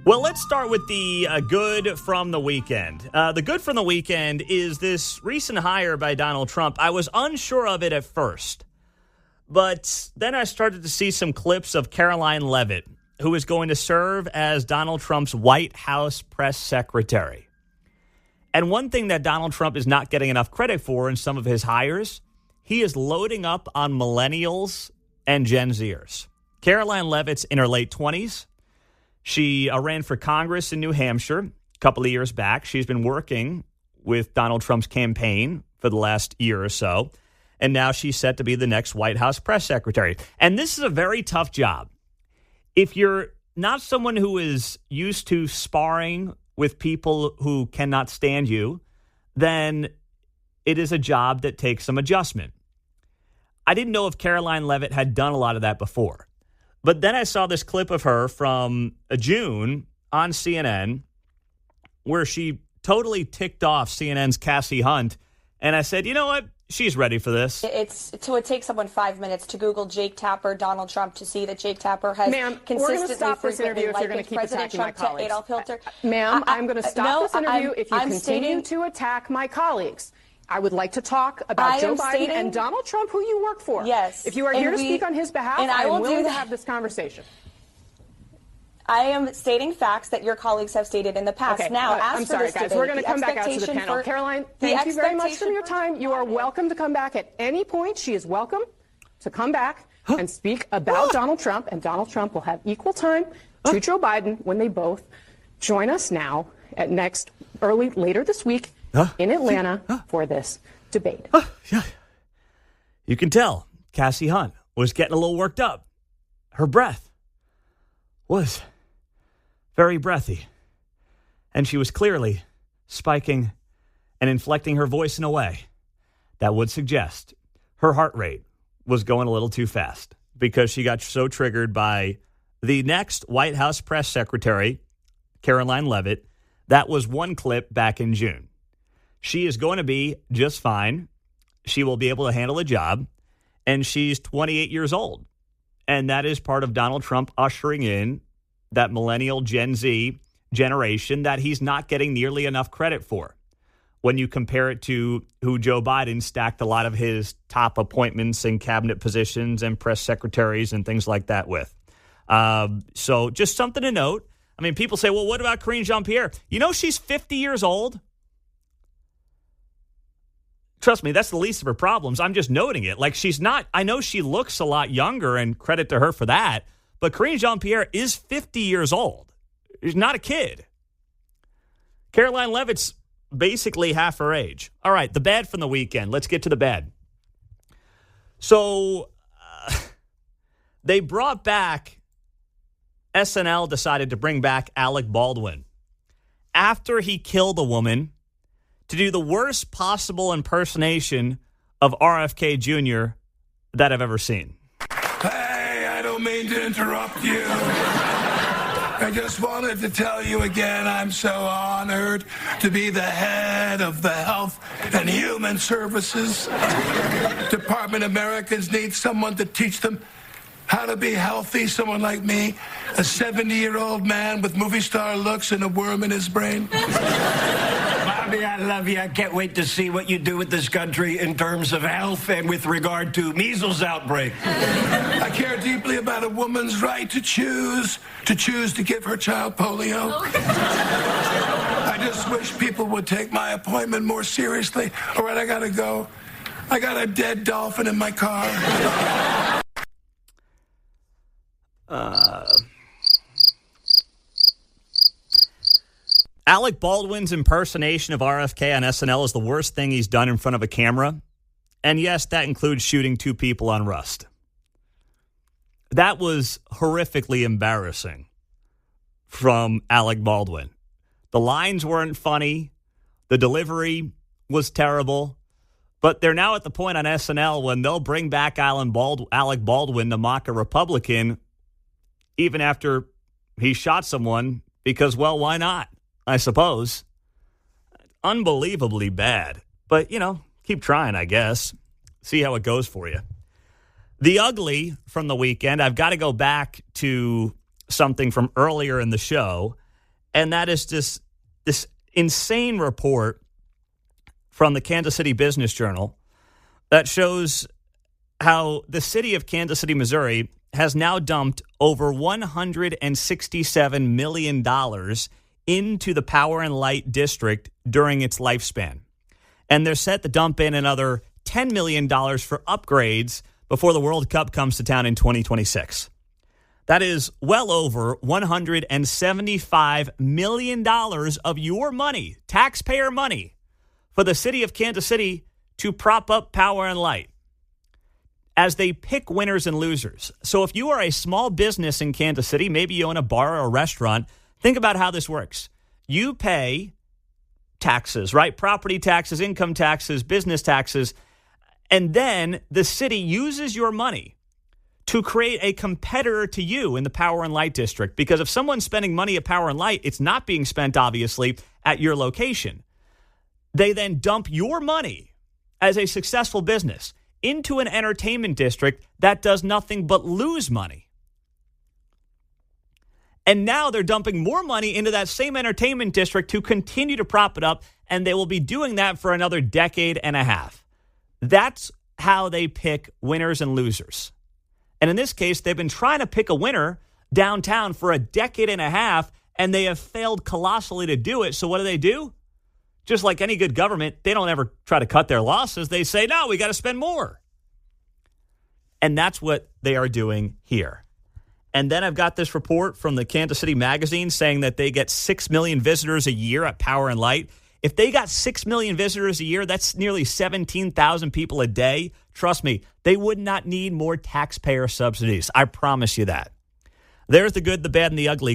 Well, let's start with the good from the weekend. The good from the weekend is this recent hire by Donald Trump. I was unsure of it at first, but then I started to see some clips of Caroline Leavitt, who is going to serve as Donald Trump's White House press secretary. And one thing that Donald Trump is not getting enough credit for in some of his hires, he is loading up on millennials and Gen Zers. Caroline Leavitt's in her late 20s. She ran for Congress in New Hampshire a couple of years back. She's been working with Donald Trump's campaign for the last year or so. And now she's set to be the next White House press secretary. And this is a very tough job. If you're not someone who is used to sparring with people who cannot stand you, then it is a job that takes some adjustment. I didn't know if Caroline Leavitt had done a lot of that before. But then I saw this clip of her from June on CNN where she totally ticked off CNN's Cassie Hunt. And I said, you know what? She's ready for this. It takes someone 5 minutes to Google Jake Tapper, Donald Trump, to see that Jake Tapper has consistently, we're going to stop this interview if you're going to keep attacking my colleagues. Adolf Hitler. Ma'am, I'm going to stop this interview if you continue to attack my colleagues. I would like to talk about Joe Biden and Donald Trump, who you work for. Yes. If you are here to speak on his behalf, I am willing to have this conversation. I am stating facts that your colleagues have stated in the past. Okay. Now, I'm sorry, guys. We're going to come back out to the panel. Caroline, thank you very much for your time. You are welcome to come back at any point. She is welcome to come back and speak about Donald Trump, and Donald Trump will have equal time to Joe Biden when they both join us now at later this week in Atlanta for this debate. Yeah. You can tell Cassie Hunt was getting a little worked up. Her breath was very breathy. And she was clearly spiking and inflecting her voice in a way that would suggest her heart rate was going a little too fast because she got so triggered by the next White House press secretary, Caroline Leavitt. That was one clip back in June. She is going to be just fine. She will be able to handle a job. And she's 28 years old. And that is part of Donald Trump ushering in that millennial Gen Z generation that he's not getting nearly enough credit for when you compare it to who Joe Biden stacked a lot of his top appointments and cabinet positions and press secretaries and things like that with. So just something to note. I mean, people say, well, what about Karine Jean-Pierre? You know, she's 50 years old. Trust me, that's the least of her problems. I'm just noting it. Like, she's not, I know she looks a lot younger, and credit to her for that, but Karine Jean-Pierre is 50 years old. She's not a kid. Caroline Leavitt's basically half her age. All right, the bad from the weekend. Let's get to the bad. So, they brought back, SNL decided to bring back Alec Baldwin after he killed a woman to do the worst possible impersonation of RFK Jr. that I've ever seen. Hey, I don't mean to interrupt you. I just wanted to tell you again, I'm so honored to be the head of the Health and Human Services Department. Americans need someone to teach them how to be healthy, someone like me, a 70-year-old man with movie star looks and a worm in his brain. Bobby, I love you. I can't wait to see what you do with this country in terms of health and with regard to measles outbreak. I care deeply about a woman's right to choose to give her child polio. I just wish people would take my appointment more seriously. All right, I gotta go. I got a dead dolphin in my car. Alec Baldwin's impersonation of RFK on SNL is the worst thing he's done in front of a camera. And yes, that includes shooting two people on Rust. That was horrifically embarrassing from Alec Baldwin. The lines weren't funny. The delivery was terrible. But they're now at the point on SNL when they'll bring back Alec Baldwin to mock a Republican even after he shot someone because, well, why not? I suppose. Unbelievably bad. But, you know, keep trying, I guess. See how it goes for you. The ugly from the weekend, I've got to go back to something from earlier in the show. And that is just this insane report from the Kansas City Business Journal that shows how the city of Kansas City, Missouri, has now dumped over $167 million into the Power and Light District during its lifespan. And they're set to dump in another $10 million for upgrades before the World Cup comes to town in 2026. That is well over $175 million of your money, taxpayer money, for the city of Kansas City to prop up Power and Light as they pick winners and losers. So if you are a small business in Kansas City, maybe you own a bar or a restaurant, think about how this works. You pay taxes, right? Property taxes, income taxes, business taxes, and then the city uses your money to create a competitor to you in the Power and Light District. Because if someone's spending money at Power and Light, it's not being spent, obviously, at your location. They then dump your money as a successful business into an entertainment district that does nothing but lose money. And now they're dumping more money into that same entertainment district to continue to prop it up, and they will be doing that for another decade and a half. That's how they pick winners and losers. And in this case, they've been trying to pick a winner downtown for a decade and a half, and they have failed colossally to do it. So what do? Just like any good government, they don't ever try to cut their losses. They say, no, we got to spend more. And that's what they are doing here. And then I've got this report from the Kansas City Magazine saying that they get 6 million visitors a year at Power and Light. If they got 6 million visitors a year, that's nearly 17,000 people a day. Trust me, they would not need more taxpayer subsidies. I promise you that. There's the good, the bad, and the ugly.